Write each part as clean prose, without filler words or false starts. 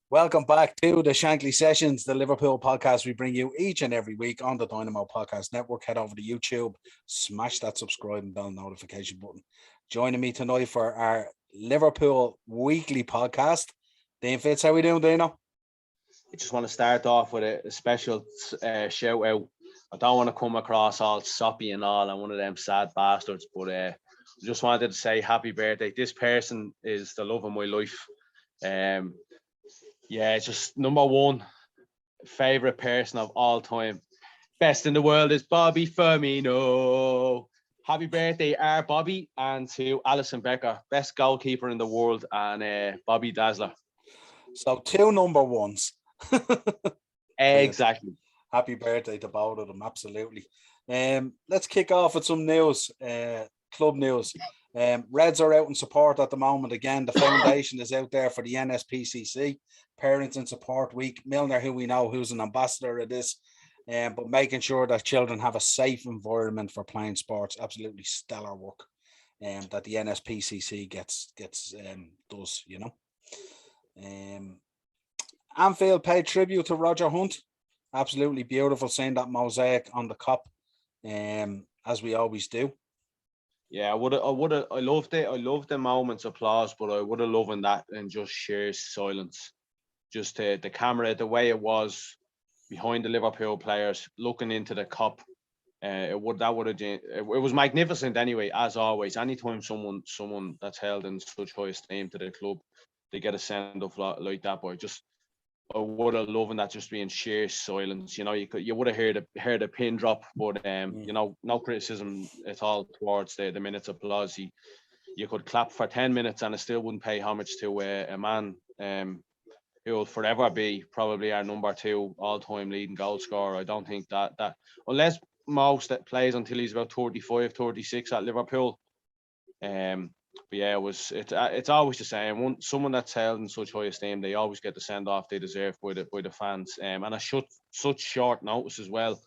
Welcome back to the Shankly Sessions, the Liverpool podcast we bring you each and every week on the Dynamo Podcast Network. Head over to YouTube, smash that subscribe and bell notification button. Joining me tonight for our Liverpool weekly podcast, Dean Fitz. How are we doing, Dino? I just want to start off with a special shout out. I don't want to come across all soppy and all. I'm one of them sad bastards, but I just wanted to say happy birthday. This person is the love of my life. It's just number one favorite person of all time. Best in the world is Bobby Firmino. Happy birthday, our Bobby, and to Alisson Becker, best goalkeeper in the world, and Bobby Dazzler. So two number ones. Exactly. Happy birthday to both of them, absolutely. Let's kick off with some news, club news. Reds are out in support at the moment. Again, the foundation is out there for the NSPCC, Parents in Support Week. Milner, who we know, who's an ambassador of this, but making sure that children have a safe environment for playing sports, absolutely stellar work that the NSPCC does, you know. Anfield paid tribute to Roger Hunt. Absolutely beautiful, seeing that mosaic on the cup, as we always do. Yeah, I loved it. I loved the moments of applause, but I would have loved that in just sheer silence. Just the camera, the way it was behind the Liverpool players, looking into the cup. It was magnificent anyway, as always. Anytime someone that's held in such high esteem to the club, they get a send off like that, but I would have loved that just being sheer silence. You know, you would have heard a pin drop, but you know, no criticism at all towards the minutes of applause. You could clap for 10 minutes and it still wouldn't pay homage to a man who will forever be probably our number 2 all-time leading goal scorer. I don't think that unless most that plays until he's about 35, 36 at Liverpool. But yeah, it's always the same. Someone that's held in such high esteem, they always get the send off they deserve by the fans. And I should such short notice as well.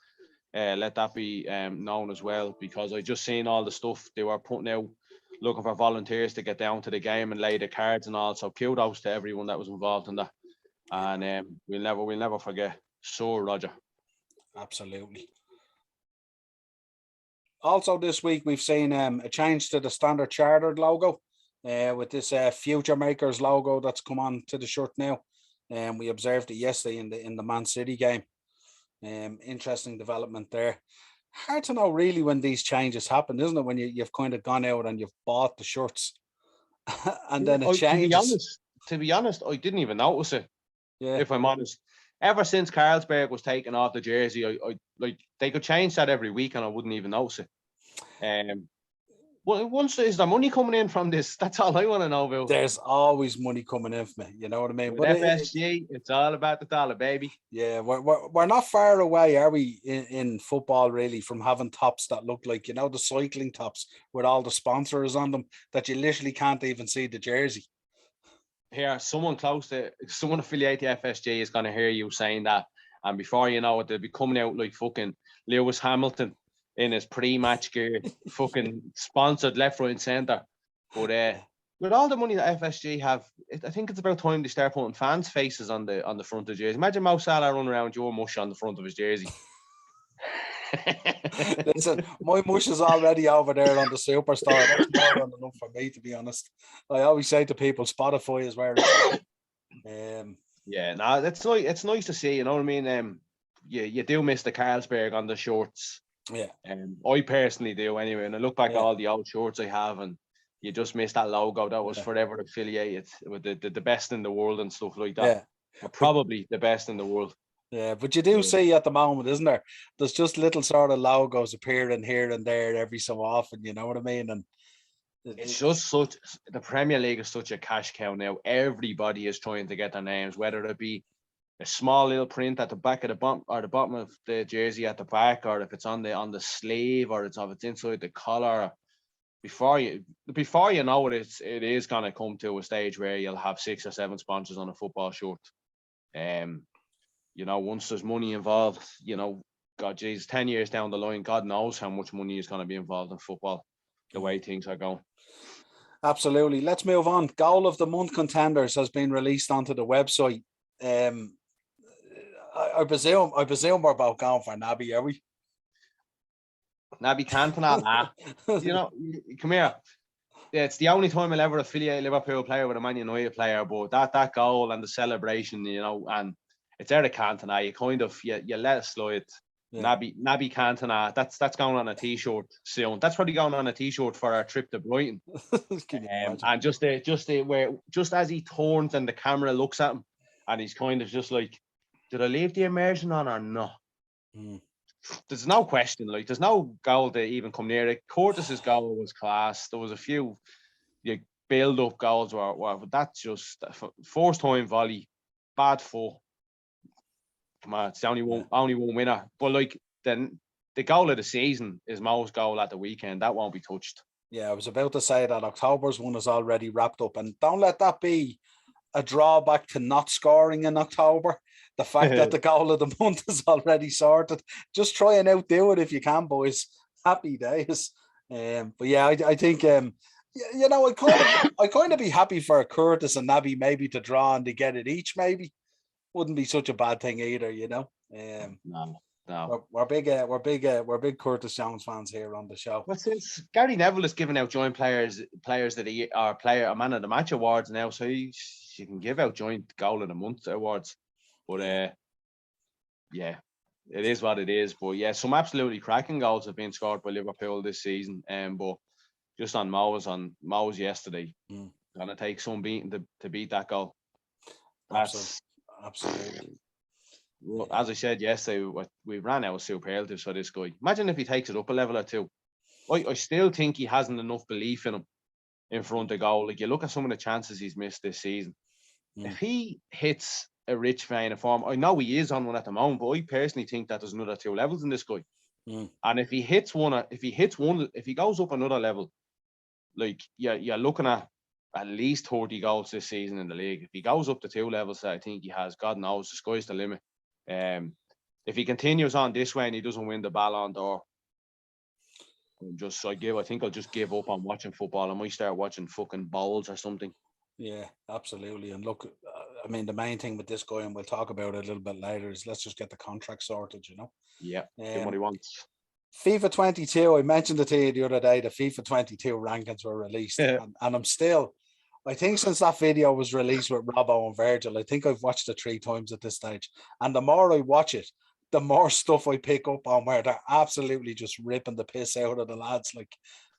Let that be known as well, because I just seen all the stuff they were putting out, looking for volunteers to get down to the game and lay the cards and all. So kudos to everyone that was involved in that. And we'll never forget Sir Roger. Absolutely. Also this week we've seen a change to the standard chartered logo with this Future Makers logo that's come on to the shirt now. We observed it yesterday in the Man City game. Interesting development there. Hard to know really when these changes happen, isn't it? When you've kind of gone out and you've bought the shirts and then it changes. To be honest, I didn't even notice it. Yeah. If I'm honest. Ever since Carlsberg was taken off the jersey, I like they could change that every week and I wouldn't even notice it. Well, once is there money coming in from this? That's all I want to know about. There's always money coming in for me, you know what I mean? With FSG, it's all about the dollar, baby. Yeah, we're not far away, are we, in football really, from having tops that look like, you know, the cycling tops with all the sponsors on them that you literally can't even see the jersey. Here, someone affiliated to FSG is going to hear you saying that, and before you know it, they'll be coming out like fucking Lewis Hamilton in his pre-match gear, fucking sponsored left, right, and centre. But with all the money that FSG have, I think it's about time they start putting fans' faces on the front of the jersey. Imagine Mo Salah running around Joe Mush on the front of his jersey. Listen, my mush is already over there on the Superstar. That's more than enough for me, to be honest. I always say to people, Spotify is where it's yeah, no, it's nice to see, you know what I mean? You do miss the Carlsberg on the shorts. Yeah. I personally do anyway. And I look back at all the old shorts I have, and you just miss that logo that was forever affiliated with the best in the world and stuff like that. Yeah. Or probably the best in the world. Yeah, but you do see at the moment, isn't there? There's just little sort of logos appearing here and there every so often, you know what I mean? And it's just the Premier League is such a cash cow now. Everybody is trying to get their names, whether it be a small little print at the back of the bottom or the bottom of the jersey at the back, or if it's on the sleeve, or it's inside the collar. Before you know it, it is gonna come to a stage where you'll have 6 or 7 sponsors on a football shirt. You know, once there's money involved, you know, God, geez, 10 years down the line, God knows how much money is going to be involved in football, the way things are going. Absolutely. Let's move on. Goal of the Month Contenders has been released onto the website. I presume we're about going for Naby, are we? Naby Cantona, come here. Yeah, it's the only time I'll ever affiliate a Liverpool player with a Man United player, but that goal and the celebration, and it's Eric Cantona. You kind of you let it slide. Yeah. Naby Cantona. That's going on a t-shirt soon. That's probably going on a t-shirt for our trip to Brighton. And just as he turns and the camera looks at him, and he's kind of just like, did I leave the immersion on or not? There's no question. Like, there's no goal to even come near it. Curtis's goal was class. There was a few build-up goals but that's just first time volley, bad foot. Come on, it's only one winner. But like, then the goal of the season is Mo's goal at the weekend. That won't be touched. Yeah, I was about to say that October's one is already wrapped up, and don't let that be a drawback to not scoring in October. The fact that the goal of the month is already sorted. Just try and outdo it if you can, boys. Happy days. But yeah, I think I kind of be happy for Curtis and Naby maybe to draw and to get it each. Maybe wouldn't be such a bad thing either. No. We're big Curtis Jones fans here on the show. Well, since Gary Neville is giving out joint players that he are player man of the match awards now, so you can give out joint goal of the month awards. But yeah, it is what it is. But yeah, some absolutely cracking goals have been scored by Liverpool this season. But just on Mo's yesterday, gonna take some beating to beat that goal. Absolutely. Well, as I said yesterday, we ran out of superlatives for this guy. Imagine if he takes it up a level or two. I still think he hasn't enough belief in him in front of goal. Like, you look at some of the chances he's missed this season. If he hits a rich vein of form, I know he is on one at the moment, but I personally think that there's another 2 levels in this guy. And if he goes up another level, like, you're looking at least 30 goals this season in the league. If he goes up to 2 levels that I think he has, God knows, the sky's the limit. If he continues on this way and he doesn't win the Ballon d'Or, I think I'll just give up on watching football. I might start watching fucking bowls or something. Yeah, absolutely. And look, I mean, the main thing with this guy, and we'll talk about it a little bit later, is let's just get the contract sorted, Yeah, get what he wants. FIFA 22, I mentioned it to you the other day, the FIFA 22 rankings were released. And I'm still, I think since that video was released with Robbo and Virgil, I think I've watched it 3 times at this stage. And the more I watch it, the more stuff I pick up on where they're absolutely just ripping the piss out of the lads. Like,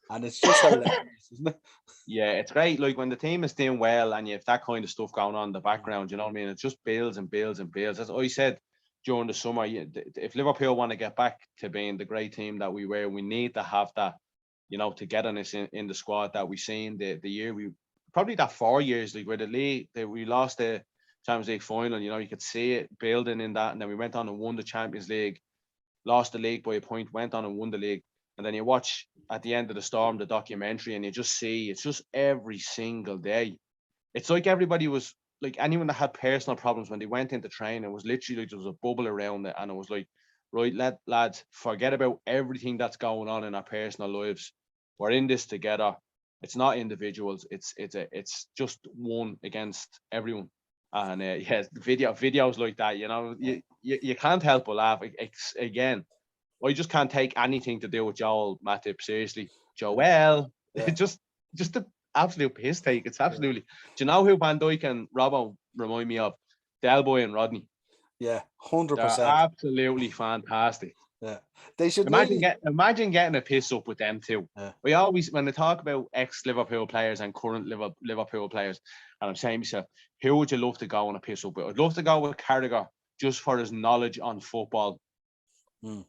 and it's just hilarious, isn't it? Yeah, it's great. Like, when the team is doing well and you have that kind of stuff going on in the background, you know what I mean? It just builds and builds and builds. As I said during the summer, if Liverpool want to get back to being the great team that we were, we need to have that, togetherness in the squad that we seen the year we probably that 4 years league where the league that we lost the Champions League final. You could see it building in that, and then we went on and won the Champions League, lost the league by a point, went on and won the league. And then you watch at the end of the storm the documentary, and you just see it's just every single day. It's like everybody was like, anyone that had personal problems when they went into training, it was literally like there was a bubble around it, and it was like, right, lads, forget about everything that's going on in our personal lives. We're in this together. It's not individuals. It's just one against everyone. And videos like that, you can't help but laugh. Again, I just can't take anything to do with Joel Matip seriously. Joel, just the absolute piss take. It's absolutely. Do you know who Van Dijk and Robbo remind me of? Del Boy and Rodney. Yeah, 100%. Absolutely fantastic. Yeah, they should imagine getting a piss up with them too. Yeah. We always, when they talk about ex-Liverpool players and current Liverpool players, and I'm saying to myself, who would you love to go on a piss up with? I'd love to go with Carragher just for his knowledge on football.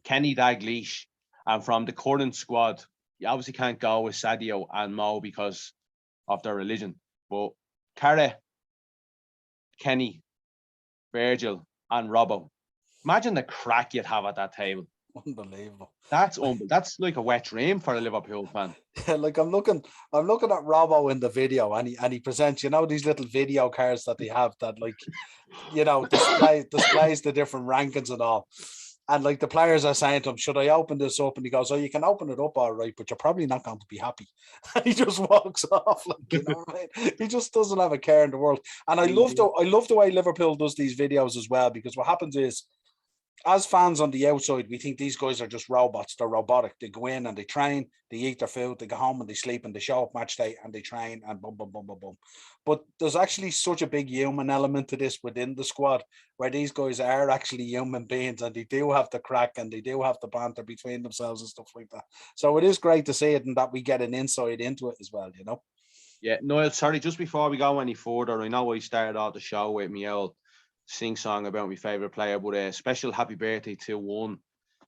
Kenny Dalglish, and from the current squad, you obviously can't go with Sadio and Mo because of their religion. But Carragher, Kenny, Virgil, and Robbo. Imagine the crack you'd have at that table. Unbelievable. That's like a wet dream for a Liverpool fan. Yeah, like I'm looking at Robbo in the video, and he presents, these little video cards that they have that, like, displays the different rankings and all. And like the players are saying to him, should I open this up? And he goes, oh, you can open it up all right, but you're probably not going to be happy. And he just walks off, like, you know what I mean? He just doesn't have a care in the world. And I love the way Liverpool does these videos as well, because what happens is, as fans on the outside, we think these guys are just robots. They're robotic. They go in and they train, they eat their food, they go home and they sleep and they show up match day and they train and boom, boom, boom, boom, boom. But there's actually such a big human element to this within the squad, where these guys are actually human beings and they do have the crack and they do have the banter between themselves and stuff like that. So it is great to see it, and that we get an insight into it as well, you know? Yeah, Niall, sorry, just before we go any further, I know I started off the show with me old sing song about my favourite player, but a special happy birthday to one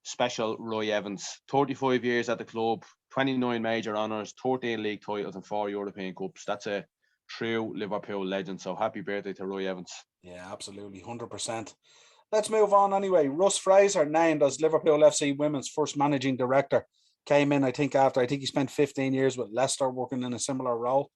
special Roy Evans. 35 years at the club, 29 major honours, 13 league titles and 4 European Cups. That's a true Liverpool legend. So happy birthday to Roy Evans. Yeah, absolutely, 100%. Let's move on anyway. Russ Fraser named as Liverpool FC Women's first managing director. Came in, I think he spent 15 years with Leicester working in a similar role.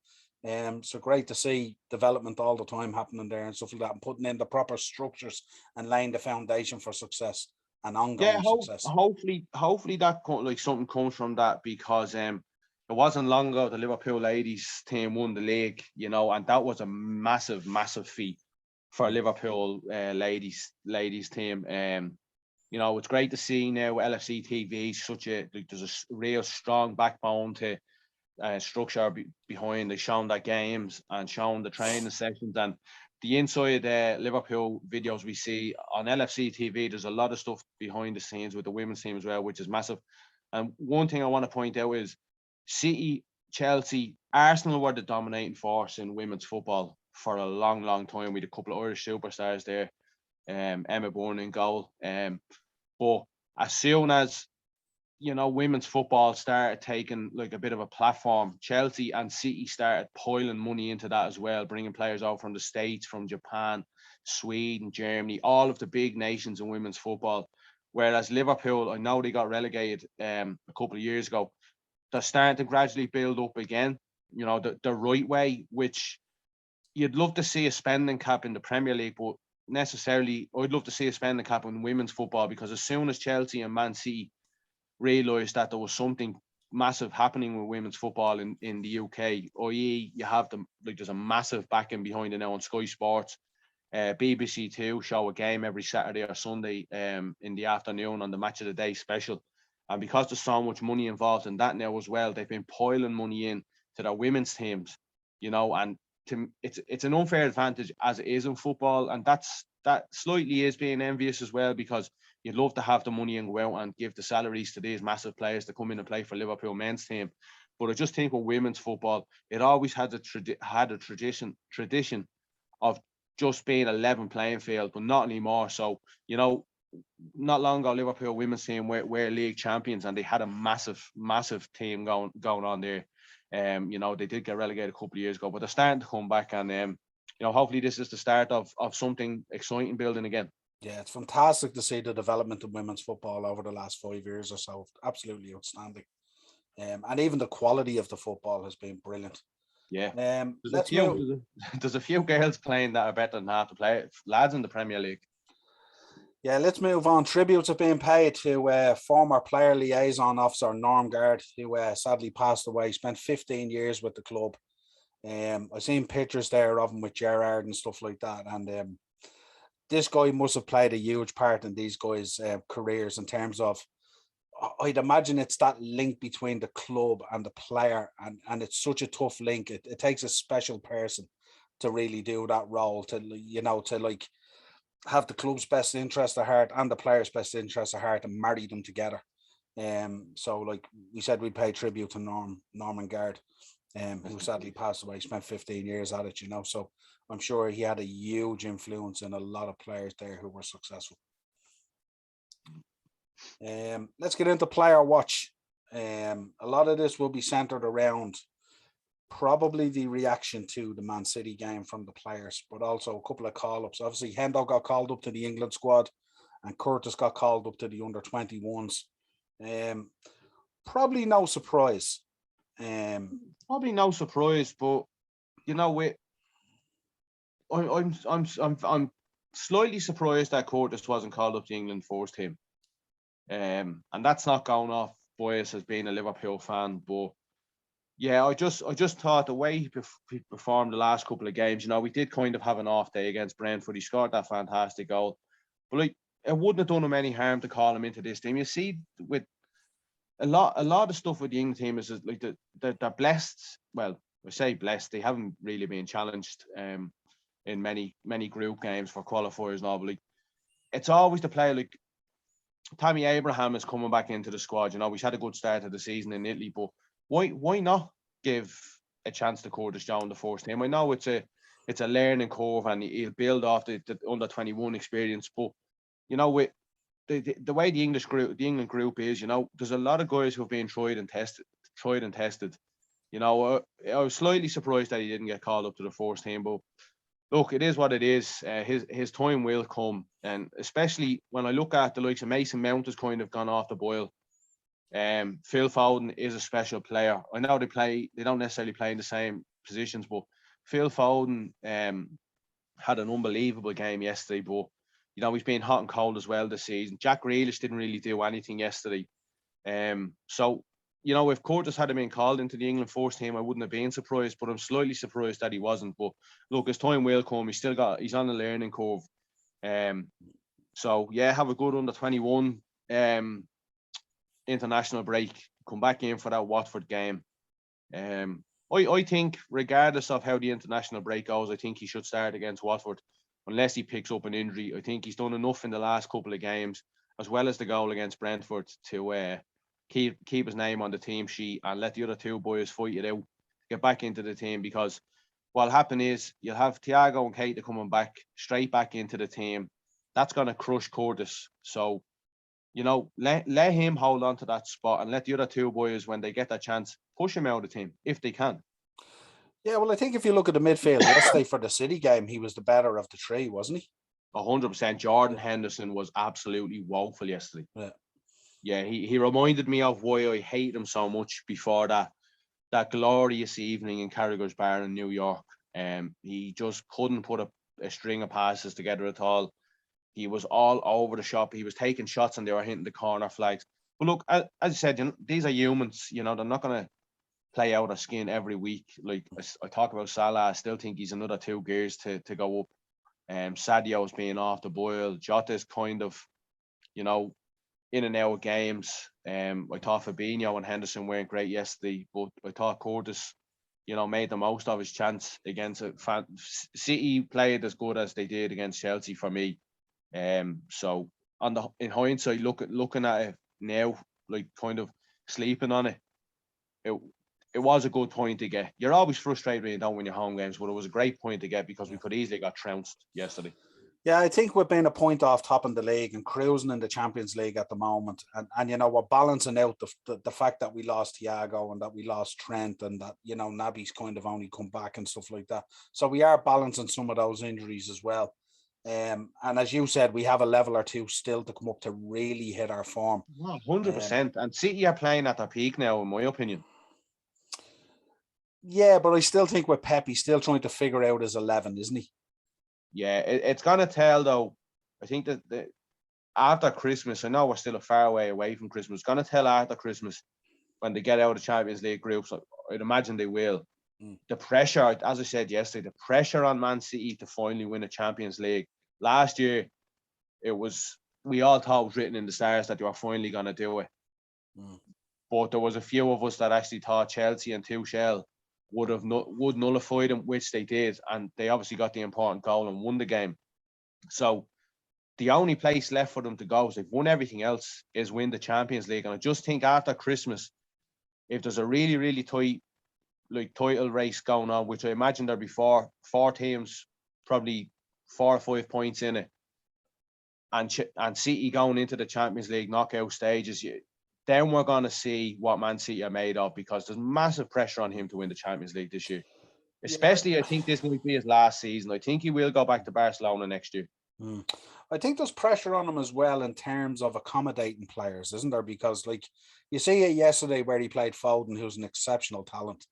So great to see development all the time happening there and stuff like that, and putting in the proper structures and laying the foundation for success and ongoing success. Hopefully that like something comes from that, because it wasn't long ago the Liverpool ladies team won the league, you know, and that was a massive feat for Liverpool ladies team. You know, it's great to see now LFC TV there's a real strong backbone to structure behind. They shown their games and shown the training sessions and the inside Liverpool videos we see on LFC TV. There's a lot of stuff behind the scenes with the women's team as well, which is massive. And one thing I want to point out is City, Chelsea, Arsenal were the dominating force in women's football for a long time, with a couple of Irish superstars there, Emma Bourne in goal. But as soon as women's football started taking like a bit of a platform, Chelsea and City started piling money into that as well, bringing players out from the States, from Japan, Sweden, Germany, all of the big nations in women's football. Whereas Liverpool, I know they got relegated a couple of years ago, they're starting to gradually build up again, the right way, which you'd love to see a spending cap in the Premier League, but necessarily I'd love to see a spending cap in women's football, because as soon as Chelsea and Man City realised that there was something massive happening with women's football in the UK, i.e. you have them, like there's a massive backing behind it now on Sky Sports. BBC Two show a game every Saturday or Sunday in the afternoon on the Match of the Day special. And because there's so much money involved in that now as well, they've been piling money in to their women's teams, and it's an unfair advantage as it is in football, and that slightly is being envious as well, because you'd love to have the money and go out and give the salaries to these massive players to come in and play for Liverpool men's team. But I just think with women's football, it always had a tradition of just being a level playing field, but not anymore. So, not long ago, Liverpool women's team were league champions, and they had a massive team going on there. They did get relegated a couple of years ago, but they're starting to come back, and hopefully this is the start of something exciting building again. Yeah, it's fantastic to see the development of women's football over the last 5 years or so. Absolutely outstanding. And even the quality of the football has been brilliant. Yeah. There's a few girls playing that are better than half the lads in the Premier League. Yeah, let's move on. Tributes are being paid to former player liaison officer Norm Gard, who sadly passed away. Spent 15 years with the club. I've seen pictures there of him with Gerrard and stuff like that. And this guy must have played a huge part in these guys' careers, in terms of, I'd imagine it's that link between the club and the player, and it's such a tough link. It takes a special person to really do that role, to like have the club's best interest at heart and the player's best interest at heart, and marry them together. So like we said, we pay tribute to Norman Gard, who sadly passed away. Spent 15 years at it, so I'm sure he had a huge influence in a lot of players there who were successful. Let's get into player watch. A lot of this will be centered around probably the reaction to the Man City game from the players, but also a couple of call-ups. Obviously, Hendo got called up to the England squad, and Curtis got called up to the under-21s. Probably no surprise. Probably no surprise, but I'm slightly surprised that Curtis wasn't called up to England first team. And that's not going off bias as being a Liverpool fan, but yeah, I just thought the way he performed the last couple of games, we did kind of have an off day against Brentford. He scored that fantastic goal, but like it wouldn't have done him any harm to call him into this team. You see, with a lot of stuff with the England team is like they're blessed. Well, I say blessed. They haven't really been challenged in many group games for qualifiers and all, but like it's always the player like Tammy Abraham is coming back into the squad. We've had a good start of the season in Italy, but why not give a chance to Curtis Jones the first team? I know it's a learning curve and he'll build off the under 21 experience, but with the way the England group is, there's a lot of guys who've been tried and tested. I was slightly surprised that he didn't get called up to the first team, but look, it is what it is. His time will come, and especially when I look at the likes of Mason Mount has kind of gone off the boil. Phil Fowden is a special player. I know they don't necessarily play in the same positions, but Phil Fowden had an unbelievable game yesterday. But he's been hot and cold as well this season. Jack Grealish didn't really do anything yesterday. So if Curtis had been called into the England first team, I wouldn't have been surprised, but I'm slightly surprised that he wasn't. But look, his time will come. He's on the learning curve. So yeah, have a good under 21 international break. Come back in for that Watford game. I think regardless of how the international break goes, I think he should start against Watford unless he picks up an injury. I think he's done enough in the last couple of games, as well as the goal against Brentford, to keep his name on the team sheet and let the other two boys fight it out, get back into the team, because what'll happen is you'll have Thiago and Keita coming back straight back into the team. That's going to crush Curtis. So, let him hold on to that spot and let the other two boys, when they get that chance, push him out of the team if they can. Yeah, well, I think if you look at the midfield yesterday for the City game, he was the better of the three, wasn't he? 100%. Jordan Henderson was absolutely woeful yesterday. Yeah, he reminded me of why I hate him so much before that glorious evening in Carragher's Bar in New York. He just couldn't put a string of passes together at all. He was all over the shop. He was taking shots and they were hitting the corner flags. But look, as I said, these are humans. They're not going to play out of skin every week. Like I talk about Salah, I still think he's another 2 gears to go up. Sadio's being off the boil. Jota's kind of, in and out of games. I thought Fabinho and Henderson weren't great yesterday, but I thought Curtis, made the most of his chance against City. Played as good as they did against Chelsea for me. So in hindsight, looking at it now, like kind of sleeping on it, it was a good point to get. You're always frustrated when you don't win your home games, but it was a great point to get because we could easily got trounced yesterday. Yeah, I think we're being a point off top in the league and cruising in the Champions League at the moment. And we're balancing out the fact that we lost Thiago and that we lost Trent and that, Naby's kind of only come back and stuff like that. So we are balancing some of those injuries as well. And as you said, we have a level or two still to come up to really hit our form. 100%. And City are playing at their peak now, in my opinion. Yeah, but I still think with Pep, he's still trying to figure out his 11, isn't he? Yeah, it's going to tell, though. I think that after Christmas, I know we're still a far way away from Christmas. It's going to tell after Christmas when they get out of the Champions League groups. I'd imagine they will. The pressure, as I said yesterday, the pressure on Man City to finally win a Champions League. Last year, we all thought it was written in the stars that they were finally going to do it. But there was a few of us that actually thought Chelsea and Tuchel would nullify them, which they did, and they obviously got the important goal and won the game. So the only place left for them to go, is they've won everything else, is win the Champions League. And I just think after Christmas, if there's a really, really tight title race going on, which I imagine there'll be four teams, probably 4 or 5 points in it, and City going into the Champions League knockout stages, then we're going to see what Man City are made of, because there's massive pressure on him to win the Champions League this year. Especially, I think this might be his last season. I think he will go back to Barcelona next year. I think there's pressure on him as well in terms of accommodating players, isn't there? Because you see it yesterday where he played Fowden, who's an exceptional talent,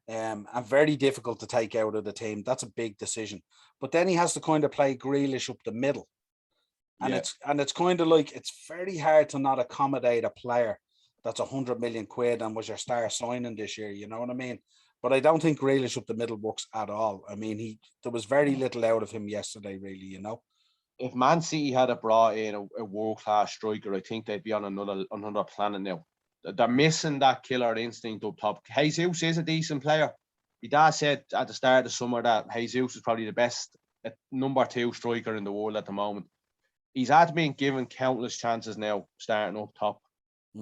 and very difficult to take out of the team. That's a big decision. But then he has to kind of play Grealish up the middle. And it's kind of like, it's very hard to not accommodate a player that's 100 million quid and was your star signing this year. You know what I mean? But I don't think Grealish up the middle works at all. I mean, there was very little out of him yesterday, really, you know. If Man City had brought in a world-class striker, I think they'd be on another planet now. They're missing that killer instinct up top. Jesus is a decent player. My dad said at the start of the summer that Jesus is probably the best number 2 striker in the world at the moment. He's had been given countless chances now, starting up top.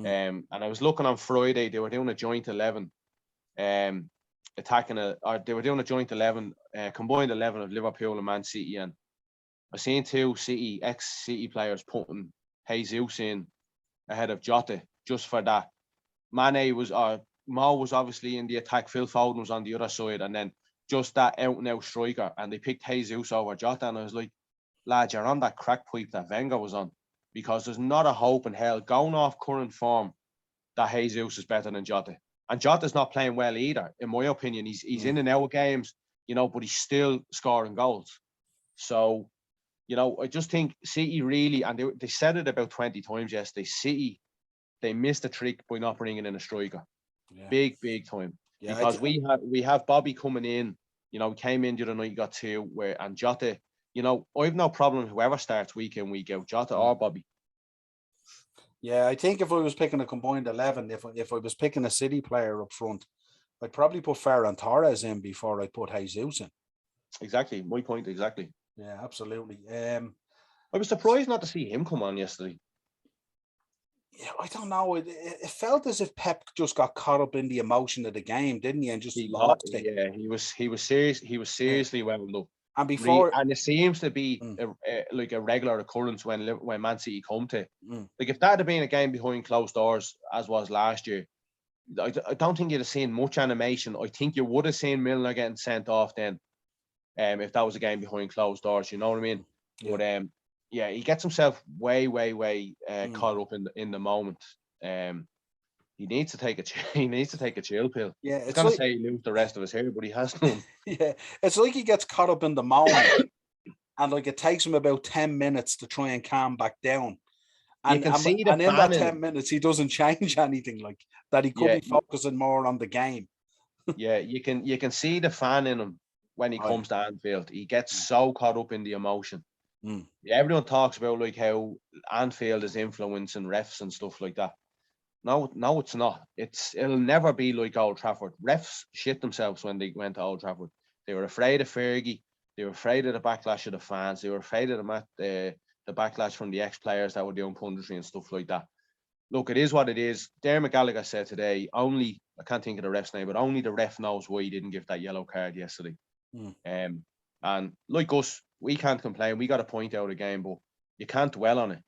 And I was looking on Friday, they were doing a joint 11, they were doing a joint 11, combined 11 of Liverpool and Man City, and I seen 2 ex-City players putting Jesus in ahead of Jota just for that. Mo was obviously in the attack, Phil Fowden was on the other side, and then just that out-and-out striker, and they picked Jesus over Jota, and I was like, lad, you're on that crack pipe that Wenger was on, because there's not a hope in hell, going off current form, that Jesus is better than Jota. And Jota's not playing well either, in my opinion. He's in and out of games, but he's still scoring goals. So, I just think City really, and they said it about 20 times yesterday, City, they missed the trick by not bringing in a striker. Yeah. Big time. Yeah, because we have Bobby coming in, he came in the other night, he got 2, and Jota, I have no problem whoever starts week in, week out, Jota or Bobby. Yeah, I think if I was picking a combined 11, if I was picking a City player up front, I'd probably put Ferran Torres in before I put Jesus in. Exactly, my point, exactly. Yeah, absolutely. I was surprised not to see him come on yesterday. Yeah, I don't know. It felt as if Pep just got caught up in the emotion of the game, didn't he? And just lost it. Yeah, he was serious. He was seriously wound up. And and it seems to be like a regular occurrence when Man City come to. Like if that had been a game behind closed doors, as was last year, I don't think you'd have seen much animation. I think you would have seen Milner getting sent off then, if that was a game behind closed doors. You know what I mean? Yeah. But he gets himself way caught up in the moment. He needs to take a chill pill. Yeah, it's gonna say he lose the rest of his hair, but he has none. Yeah, it's like he gets caught up in the moment, and like it takes him about 10 minutes to try and calm back down. And, in that 10 minutes, he doesn't change anything. Like that, he could be focusing more on the game. Yeah, you can see the fan in him when he comes to Anfield. He gets so caught up in the emotion. Yeah, everyone talks about like how Anfield is influencing refs and stuff like that. No, it's not. It'll never be like Old Trafford. Refs shit themselves when they went to Old Trafford. They were afraid of Fergie. They were afraid of the backlash of the fans. They were afraid of the backlash from the ex-players that were doing punditry and stuff like that. Look, it is what it is. Dermot Gallagher said today, I can't think of the ref's name, but only the ref knows why he didn't give that yellow card yesterday. And like us, we can't complain. We got to point out a game, but you can't dwell on it.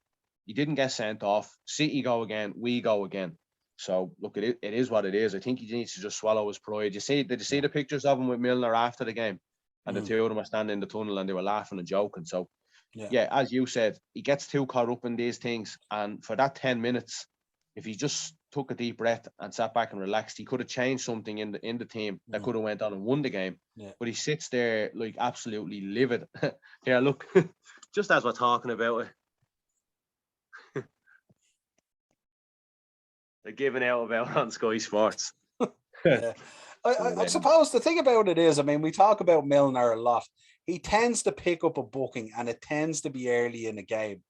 He didn't get sent off. City go again. We go again. So look, it is what it is. I think he needs to just swallow his pride. Did you see the pictures of him with Milner after the game? And the 2 of them were standing in the tunnel and they were laughing and joking. So yeah, as you said, he gets too caught up in these things. And for that 10 minutes, if he just took a deep breath and sat back and relaxed, he could have changed something in the team that could have went on and won the game. Yeah. But he sits there like absolutely livid. Yeah, look, just as we're talking about it. They're giving out about on Sky Sports. Yeah. I suppose the thing about it is, I mean, we talk about Milner a lot. He tends to pick up a booking and it tends to be early in the game.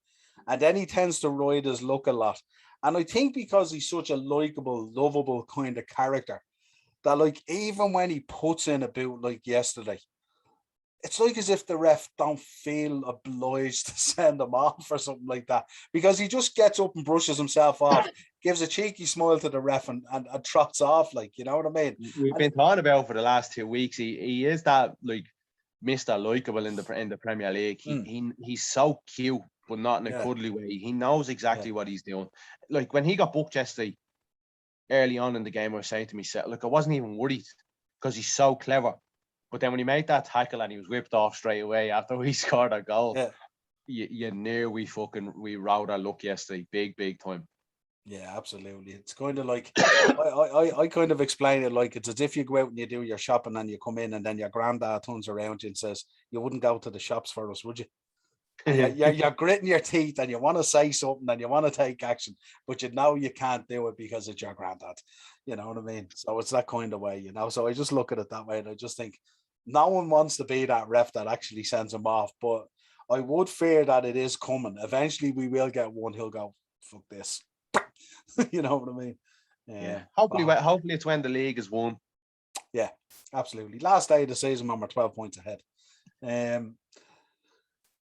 And then he tends to ride his luck a lot. And I think because he's such a likable, lovable kind of character, that like even when he puts in a boot like yesterday, it's like as if the ref don't feel obliged to send him off or something like that, because he just gets up and brushes himself off, gives a cheeky smile to the ref and trots off, like, you know what I mean? We've been talking about for the last 2 weeks. He is that like Mr. Likeable in the Premier League. He's so cute, but not in a cuddly way. He knows exactly what he's doing. Like when he got booked yesterday, early on in the game, I was saying to myself, look, I wasn't even worried because he's so clever. But then when he made that tackle and he was whipped off straight away after we scored a goal, you knew we rode our luck yesterday, big time. Yeah, absolutely. It's kind of like I kind of explain it like it's as if you go out and you do your shopping and you come in and then your granddad turns around you and says, "You wouldn't go to the shops for us, would you?" And you're gritting your teeth and you want to say something and you want to take action, but you know you can't do it because it's your granddad. You know what I mean? So it's that kind of way, you know. So I just look at it that way, and I just think no one wants to be that ref that actually sends him off. But I would fear that it is coming. Eventually, we will get one. He'll go, "Fuck this." You know what I mean? Yeah. Hopefully it's when the league is won. Yeah, absolutely. Last day of the season when we're 12 points ahead.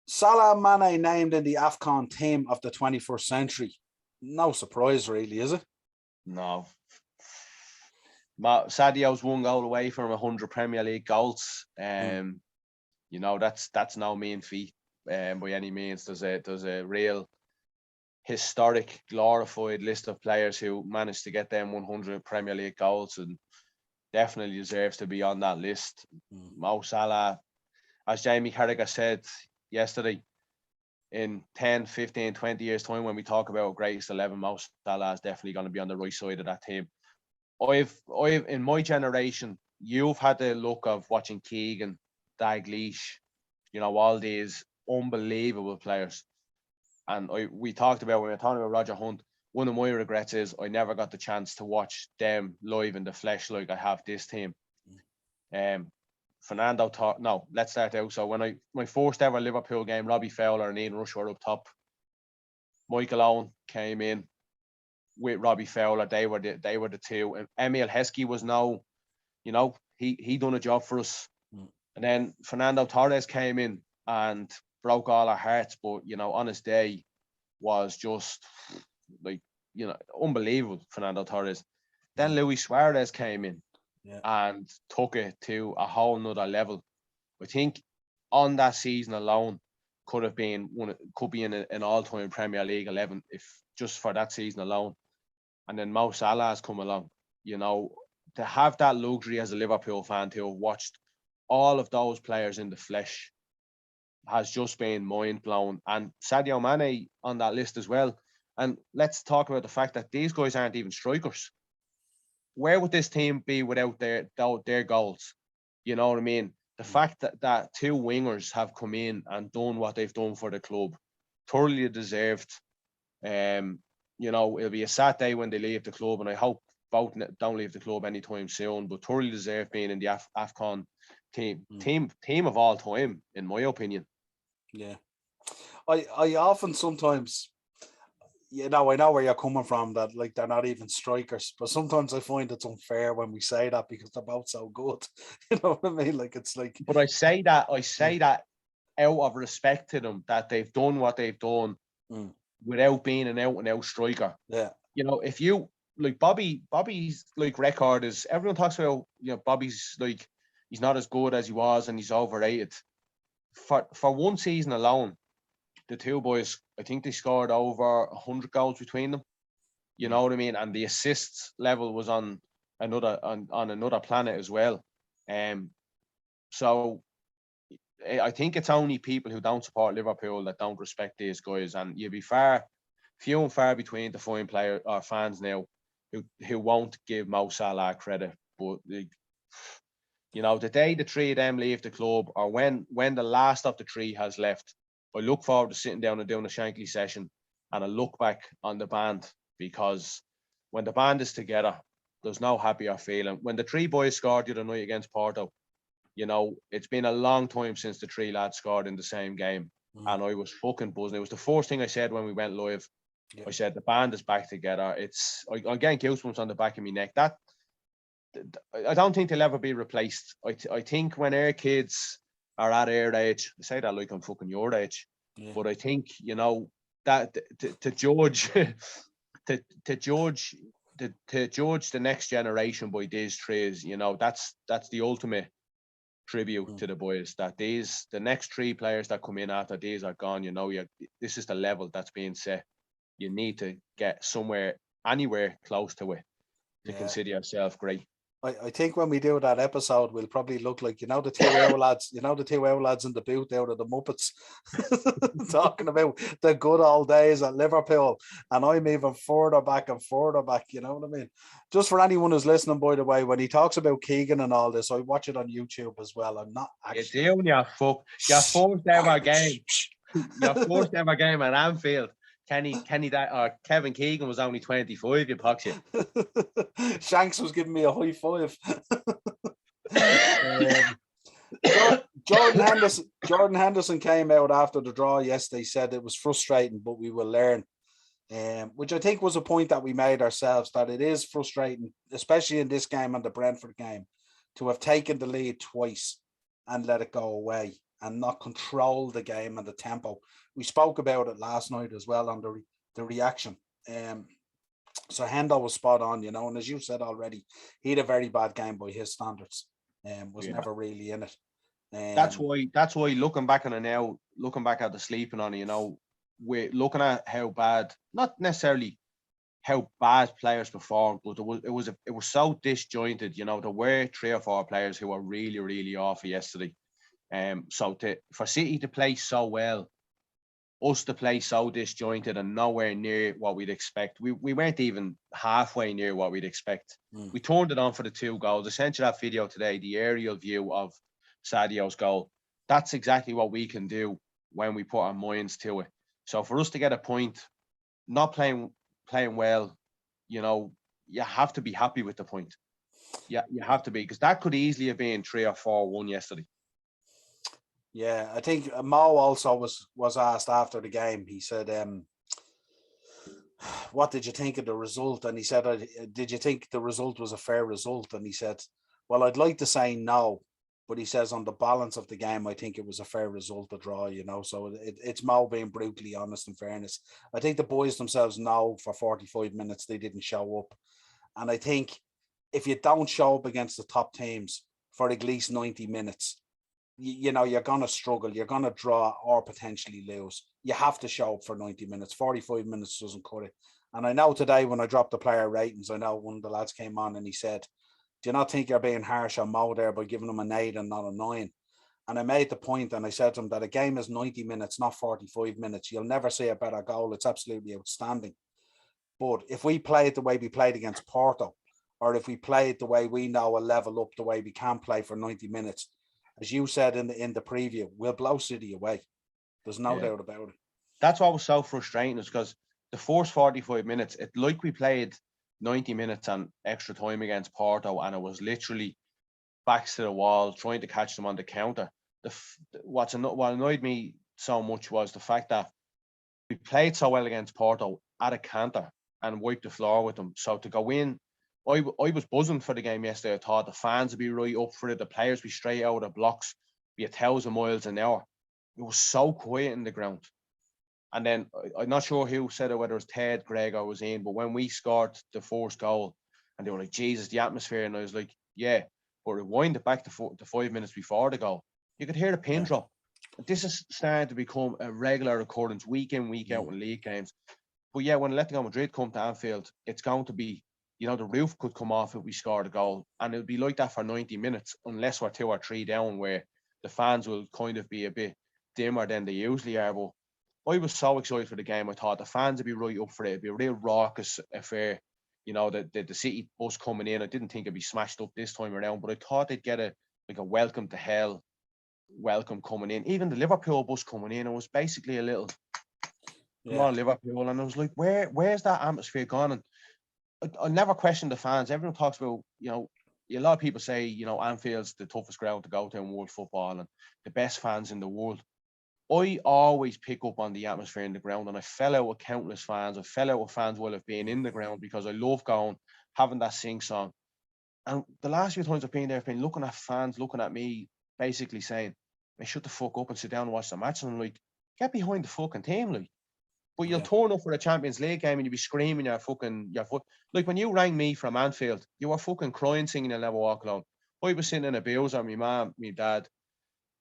Salah and Mane named in the AFCON team of the 21st century. No surprise, really, is it? No. Sadio's 1 goal away from 100 Premier League goals. You know, that's no mean feat by any means. There's a real historic, glorified list of players who managed to get them 100 Premier League goals, and definitely deserves to be on that list. Mo Salah, as Jamie Carragher said yesterday, in 10, 15, 20 years time, when we talk about greatest 11, Mo Salah is definitely going to be on the right side of that team. I've in my generation, you've had the look of watching Keegan, Dalglish, you know, all these unbelievable players. And we talked about, when we were talking about Roger Hunt, one of my regrets is I never got the chance to watch them live in the flesh like I have this team. Fernando thought, no, let's start out. So when my first ever Liverpool game, Robbie Fowler and Ian Rush were up top. Michael Owen came in with Robbie Fowler. They were the two. And Emile Heskey was now, you know, he done a job for us. And then Fernando Torres came in and broke all our hearts, but, you know, on his day was just like, you know, unbelievable, Fernando Torres. Then Luis Suarez came in and took it to a whole nother level. I think on that season alone could be in an all-time Premier League 11 if just for that season alone. And then Mo Salah has come along. You know, to have that luxury as a Liverpool fan to have watched all of those players in the flesh has just been mind-blowing. And Sadio Mane on that list as well. And let's talk about the fact that these guys aren't even strikers. Where would this team be without their goals? You know what I mean? The fact that two wingers have come in and done what they've done for the club, thoroughly deserved. You know, it'll be a sad day when they leave the club, and I hope both don't leave the club anytime soon, but thoroughly deserved being in the AFCON team of all time, in my opinion. Yeah. I often sometimes, you know, I know where you're coming from, that like they're not even strikers, but sometimes I find it's unfair when we say that because they're both so good. You know what I mean? Like, it's like, but I say that out of respect to them, that they've done what they've done without being an out and out striker. Yeah. You know, if you like Bobby's like record is, everyone talks about, you know, Bobby's like, he's not as good as he was and he's overrated. For one season alone, the two boys, I think they scored over 100 goals between them. You know what I mean? And the assists level was on another planet as well. So I think it's only people who don't support Liverpool that don't respect these guys, and you'll be few and far between to find player or fans now who won't give Mo Salah credit. But you know, the day the three of them leave the club, or when the last of the three has left, I look forward to sitting down and doing a Shankly session, and I look back on the band, because when the band is together, there's no happier feeling. When the three boys scored the other night against Porto, you know, it's been a long time since the three lads scored in the same game, and I was fucking buzzing. It was the first thing I said when we went live. Yeah. I said, the band is back together. I'm getting goosebumps on the back of my neck. That I don't think they'll ever be replaced. I think when our kids are at our age, I say that like I'm fucking your age, but I think, you know, that to judge the next generation by these trees, you know, that's the ultimate tribute to the boys, that the next three players that come in after these are gone, you know, this is the level that's being set. You need to get anywhere close to it to consider yourself great. I think when we do that episode, we'll probably look like, you know, the two owl lads, in the booth out of the Muppets, talking about the good old days at Liverpool, and I'm even further back, you know what I mean? Just for anyone who's listening, by the way, when he talks about Keegan and all this, I watch it on YouTube as well. I'm not actually... You're doing your first ever game. Your first ever game at Anfield. Kenny that or Kevin Keegan was only 25, you pox you. Shanks was giving me a high five. Jordan Henderson came out after the draw yesterday, said it was frustrating, but we will learn. Which I think was a point that we made ourselves, that it is frustrating, especially in this game and the Brentford game, to have taken the lead twice and let it go away and not control the game and the tempo. We spoke about it last night as well on the reaction. So Hendo was spot on, and as you said already, he had a very bad game by his standards. Was never really in it. That's why looking back on it now, looking back at the sleeping on it, we're looking at how bad, not necessarily how bad players performed, but it was so disjointed. There were 3 or 4 players who were really, really off yesterday. So for City to play so well, us to play so disjointed and nowhere near what we'd expect. We weren't even halfway near what we'd expect. We turned it on for the 2 goals. I sent you that video today, the aerial view of Sadio's goal. That's exactly what we can do when we put our minds to it. So for us to get a point, not playing well, you have to be happy with the point. Yeah, you have to be, because that could easily have been 3 or 4-1 yesterday. Yeah, I think Mo also was asked after the game. He said, what did you think of the result? And he said, did you think the result was a fair result? And he said, well, I'd like to say no, but he says on the balance of the game, I think it was a fair result to draw, So it's Mo being brutally honest, in fairness. I think the boys themselves know for 45 minutes they didn't show up. And I think if you don't show up against the top teams for at least 90 minutes, you're going to struggle. You're going to draw or potentially lose. You have to show up for 90 minutes. 45 minutes doesn't cut it. And I know today when I dropped the player ratings, I know one of the lads came on and he said, do you not think you're being harsh on Mo there by giving him an 8 and not a 9? And I made the point and I said to him that a game is 90 minutes, not 45 minutes. You'll never see a better goal. It's absolutely outstanding. But if we play it the way we played against Porto, or if we play it the way we know a level up the way we can play for 90 minutes, as you said in the preview, we'll blow City away. There's no doubt about it. That's what was so frustrating, is because the first 45 minutes, it's like we played 90 minutes and extra time against Porto, and it was literally backs to the wall, trying to catch them on the counter. What annoyed me so much was the fact that we played so well against Porto at a canter and wiped the floor with them. So to go in, I was buzzing for the game yesterday. I thought the fans would be right up for it, the players be straight out of the blocks, be 1,000 miles an hour. It was so quiet in the ground. And then I'm not sure who said it, whether it was Ted, Greg, or was Ian, but when we scored the first goal, and they were like, Jesus, the atmosphere, and I was like, yeah, but rewind it back to 5 minutes before the goal, you could hear the pin drop. This is starting to become a regular occurrence week in, week out in league games. But yeah, when Atletico Madrid come to Anfield, it's going to be, the roof could come off if we scored a goal. And it would be like that for 90 minutes, unless we're 2 or 3 down, where the fans will kind of be a bit dimmer than they usually are. But I was so excited for the game. I thought the fans would be right up for it. It'd be a real raucous affair. The City bus coming in. I didn't think it'd be smashed up this time around, but I thought they'd get a welcome to hell welcome coming in. Even the Liverpool bus coming in, it was basically a little come on, Liverpool. And I was like, where's that atmosphere gone? And I never question the fans. Everyone talks about, a lot of people say, Anfield's the toughest ground to go to in world football and the best fans in the world. I always pick up on the atmosphere in the ground, and I fell out with countless fans. I fell out with fans while I've been in the ground, because I love going, having that sing song. And the last few times I've been there, I've been looking at fans, looking at me, basically saying, "Hey, shut the fuck up and sit down and watch the match." And I'm like, get behind the fucking team, like. But you'll turn up for a Champions League game and you'll be screaming your foot. Like when you rang me from Anfield, you were fucking crying, singing "You'll Never Walk Alone." I was sitting in a boozer, my mum, my dad,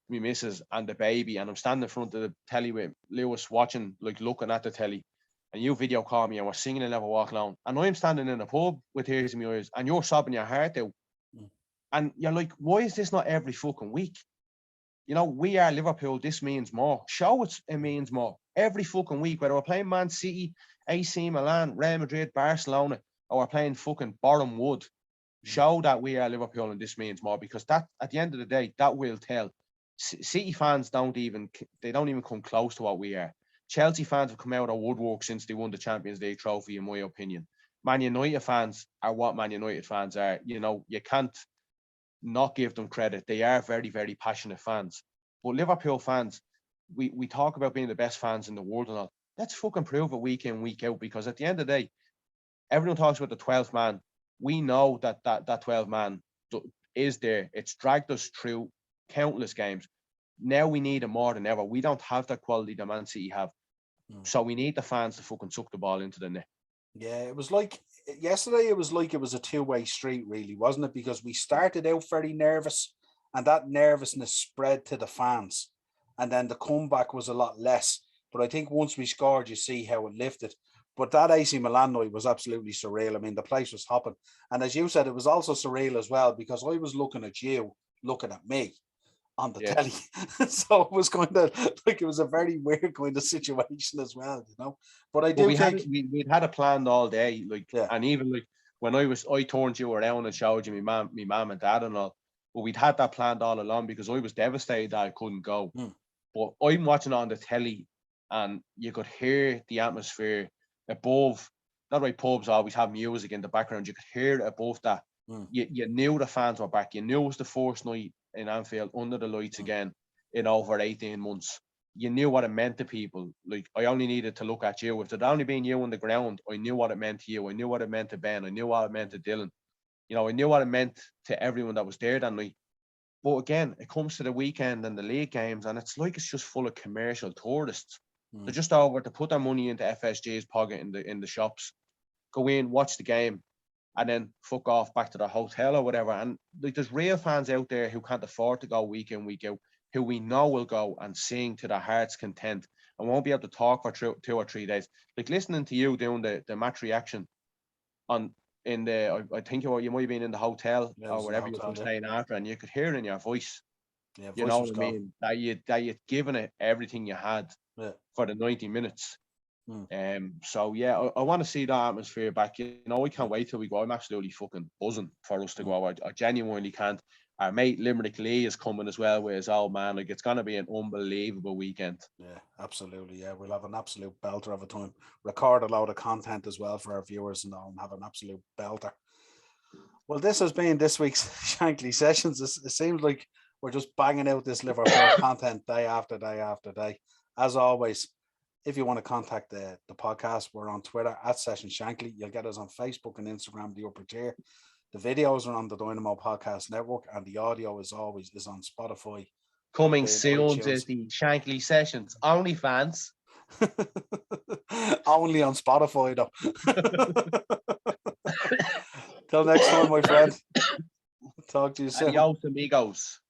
my missus, and the baby, and I'm standing in front of the telly with Lewis watching, like looking at the telly, and you video call me and we're singing "You'll Never Walk Alone," and I'm standing in a pub with tears in my eyes, and you're sobbing your heart out, and you're like, why is this not every fucking week? We are Liverpool. This means more. Show it means more every fucking week, whether we're playing Man City, AC Milan, Real Madrid, Barcelona, or we're playing fucking Boreham Wood. Show that we are Liverpool and this means more, because that, at the end of the day, that will tell. City fans don't even come close to what we are. Chelsea fans have come out of woodwork since they won the Champions League trophy, in my opinion. Man United fans are what Man United fans are. You know, you can't not give them credit. They are very, very passionate fans. But Liverpool fans, we talk about being the best fans in the world and all. Let's fucking prove it week in, week out, because at the end of the day, everyone talks about the 12th man. We know that 12th man is there. It's dragged us through countless games. Now we need it more than ever. We don't have that quality that Man City have. So we need the fans to fucking suck the ball into the net. Yeah, it was like yesterday, it was like it was a two-way street, really, wasn't it? Because we started out very nervous, and that nervousness spread to the fans. And then the comeback was a lot less. But I think once we scored, you see how it lifted. But that AC Milan night was absolutely surreal. I mean, the place was hopping. And as you said, it was also surreal as well, because I was looking at you, looking at me on the telly. So it was kind of like, it was a very weird kind of situation as well, you know. But I do think we'd had it planned all day, like, and even like when I turned you around and showed you my mum and dad and all, but we'd had that planned all along, because I was devastated that I couldn't go. But I'm watching it on the telly, and you could hear the atmosphere above. Not like pubs always have music in the background. You could hear it above that. You knew the fans were back. You knew it was the first night in Anfield under the lights again in over 18 months. You knew what it meant to people. Like, I only needed to look at you. If there'd only been you on the ground, I knew what it meant to you. I knew what it meant to Ben. I knew what it meant to Dylan. You know, I knew what it meant to everyone that was there that night. But again, it comes to the weekend and the league games, and it's like it's just full of commercial tourists. They're just over to put their money into FSG's pocket in the shops, go in, watch the game, and then fuck off back to the hotel or whatever. And like, there's real fans out there who can't afford to go week in, week out, who we know will go and sing to their heart's content and won't be able to talk for 2 or 3 days. Like, listening to you doing the match reaction I think you might have been in the hotel or wherever you were staying after, and you could hear it in your voice. Yeah, you know what I mean? That you'd given it everything you had for the 90 minutes. So yeah, I want to see that atmosphere back. You know, I can't wait till we go. I'm absolutely fucking buzzing for us to go. I genuinely can't. Our mate Limerick Lee is coming as well with his old man. Like, it's gonna be an unbelievable weekend. Yeah, absolutely. Yeah, we'll have an absolute belter of a time. Record a load of content as well for our viewers and all, and have an absolute belter. Well, this has been this week's Shankly Sessions. It seems like we're just banging out this Liverpool content day after day after day. As always, if you want to contact the podcast, we're on Twitter at Session Shankly. You'll get us on Facebook and Instagram, the upper tier. The videos are on the Dynamo Podcast Network, and the audio, as always, is on Spotify. Coming soon to the Shankly Sessions OnlyFans. Only on Spotify, though. Till next time, my friend. Talk to you soon. Adios, amigos.